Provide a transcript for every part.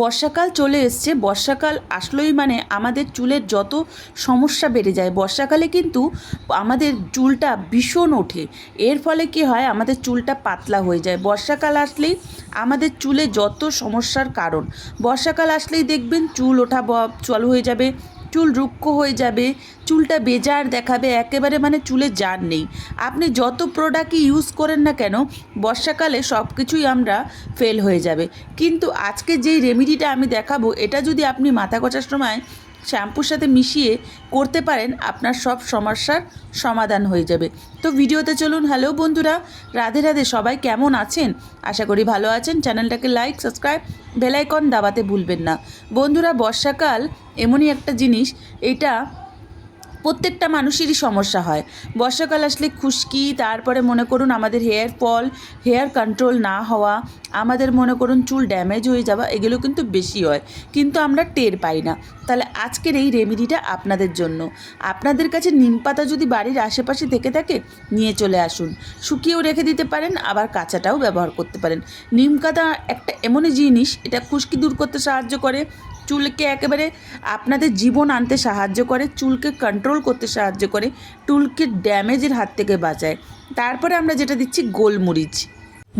বর্ষাকাল চলে এসছে। বর্ষাকাল আসলেই মানে আমাদের চুলের যত সমস্যা বেড়ে যায়। বর্ষাকালে কিন্তু আমাদের চুলটা ভীষণ ওঠে। এর ফলে কি হয়, আমাদের চুলটা পাতলা হয়ে যায়। বর্ষাকাল আসলেই আমাদের চুলে যত সমস্যার কারণ। বর্ষাকাল আসলেই দেখবেন চুল ওঠা চালু হয়ে যাবে, চুল রুক্ষ হয়ে যাবে, চুলটা বেজার দেখাবে, একেবারে মানে চুলে জার নেই। আপনি যত প্রোডাক্টই ইউজ করেন না কেন, বর্ষাকালে সব কিছুই আমরা ফেল হয়ে যাবে। কিন্তু আজকে যেই রেমেডিটা আমি দেখাবো, এটা যদি আপনি মাথা গোঁজার সময় শ্যাম্পুর সাথে মিশিয়ে করতে পারেন, আপনার সব সমস্যার সমাধান হয়ে যাবে। তো ভিডিওতে চলুন। হ্যালো বন্ধুরা, রাধে রাধে। সবাই কেমন আছেন? আশা করি ভালো আছেন। চ্যানেলটাকে লাইক, সাবস্ক্রাইব, বেল আইকন দাবাতে ভুলবেন না। বন্ধুরা, বর্ষাকাল এমনই একটা জিনিস, এটা প্রত্যেকটা মানুষেরই সমস্যা হয়। বর্ষাকাল আসলে খুশকি, তারপরে মনে করুন আমাদের হেয়ার ফল, হেয়ার কন্ট্রোল না হওয়া, আমাদের মনে করুন চুল ড্যামেজ হয়ে যাওয়া, এগুলো কিন্তু বেশি হয়, কিন্তু আমরা টের পাই না। তাহলে আজকের এই রেমেডিটা আপনাদের জন্য। আপনাদের কাছে নিম পাতা যদি বাড়ির আশেপাশে থেকে থাকে, নিয়ে চলে আসুন। শুকিয়েও রেখে দিতে পারেন, আবার কাঁচাটাও ব্যবহার করতে পারেন। নিম পাতা একটা এমনই জিনিস, এটা খুশকি দূর করতে সাহায্য করে, চুলকে একেবারে আপনাদের জীবন আনতে সাহায্য করে, চুলকে কন্ট্রোল করতে সাহায্য করে, চুলকে ড্যামেজের হাত থেকে বাঁচায়। তারপরে আমরা যেটা দিচ্ছি গোলমরিচ।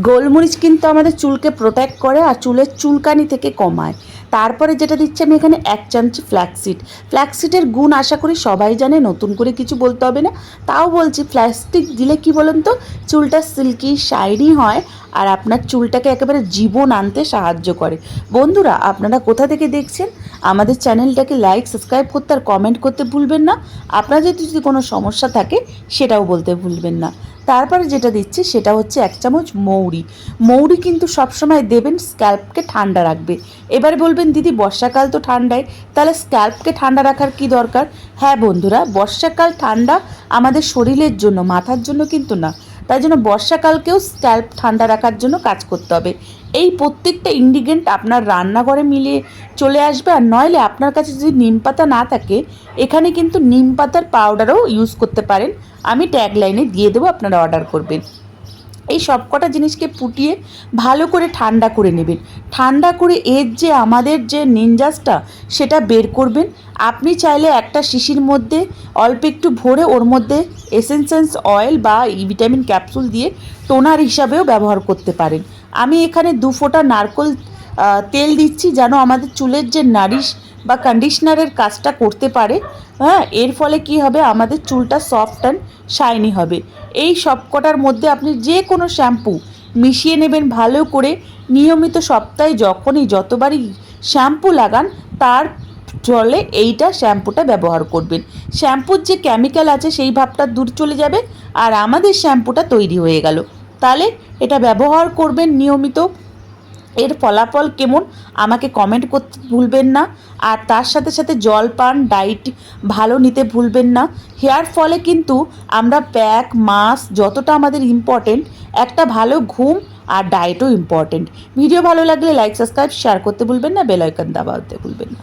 গোলমরিচ কিন্তু আমাদের চুলকে প্রোটেক্ট করে আর চুলের চুলকানি থেকে কমায়। তারপরে যেটা দিচ্ছি আমি এখানে 1 চামচ ফ্ল্যাক্সিড। ফ্ল্যাক্সিডের গুণ আশা করি সবাই জানে, নতুন করে কিছু বলতে হবে না। তাও বলছি, ফ্ল্যাক্সিড দিলে কি বলুন তো, চুলটা সিল্কি শাইনি হয় আর আপনার চুলটাকে একেবারে জীবন আনতে সাহায্য করে। বন্ধুরা, আপনারা কোথা থেকে দেখছেন? আমাদের চ্যানেলটাকে লাইক, সাবস্ক্রাইব করতে আর কমেন্ট করতে ভুলবেন না। আপনাদের যদি কোনো সমস্যা থাকে সেটাও বলতে ভুলবেন না। তারপরে যেটা দিচ্ছি সেটা হচ্ছে 1 চামচ মৌরি। মৌরি কিন্তু সবসময় দেবেন, স্ক্যাল্পকে ঠান্ডা রাখবে। এবারে বলবেন, দিদি বর্ষাকাল তো ঠান্ডায়, তাহলে স্ক্যাল্পকে ঠান্ডা রাখার কি দরকার? হ্যাঁ বন্ধুরা, বর্ষাকাল ঠান্ডা আমাদের শরীরের জন্য, মাথার জন্য কিন্তু না। তাই জন্য বর্ষাকালকেও স্ক্যাল্প ঠান্ডা রাখার জন্য কাজ করতে হবে। এই প্রত্যেকটা ইনগ্রিডিয়েন্ট আপনার রান্নাঘরে মিলিয়ে চলে আসবে। আর নইলে আপনার কাছে যদি নিম পাতা না থাকে, এখানে কিন্তু নিম পাতার পাউডারও ইউজ করতে পারেন। আমি ট্যাগলাইনে দিয়ে দেবো, আপনারা অর্ডার করবেন। এই সব কটা জিনিসকে ফুটিয়ে ভালো করে ঠান্ডা করে নেবেন। ঠান্ডা করে এর যে আমাদের যে নিঞ্জাসটা, সেটা বের করবেন। আপনি চাইলে একটা শিশির মধ্যে অল্প একটু ভরে ওর মধ্যে এসেন্সেন্স অয়েল বা ভিটামিন ক্যাপসুল দিয়ে টোনার হিসাবেও ব্যবহার করতে পারেন। আমি এখানে 2 ফোঁটা নারকেল তেল দিচ্ছি, যেন আমাদের চুলের যে নারিশ বা কন্ডিশনারের কাজটা করতে পারে। হ্যাঁ, এর ফলে কি হবে, আমাদের চুলটা সফট অ্যান্ড শাইনি হবে। এই সবকটার মধ্যে আপনি যে কোনো শ্যাম্পু মিশিয়ে নেবেন ভালো করে। নিয়মিত সপ্তাহে যতবারই শ্যাম্পু লাগান, তার জলে এইটা শ্যাম্পুটা ব্যবহার করবেন। শ্যাম্পুর যে কেমিক্যাল আছে সেই ভাবটা দূর চলে যাবে, আর আমাদের শ্যাম্পুটা তৈরি হয়ে গেল। তাহলে এটা ব্যবহার করবেন নিয়মিত। এর ফলাফল কেমন আমাকে কমেন্ট করতে ভুলবেন না। আর তার সাথে সাথে জল পান, ডায়েট ভালো নিতে ভুলবেন না। হেয়ার ফলে কিন্তু আমরা প্যাক, মাস্ক যতটা আমাদের ইম্পর্টেন্ট, একটা ভালো ঘুম আর ডায়েটও ইম্পর্টেন্ট। ভিডিও ভালো লাগলে লাইক, সাবস্ক্রাইব, শেয়ার করতে ভুলবেন না, বেল আইকন দাবাতে ভুলবেন না।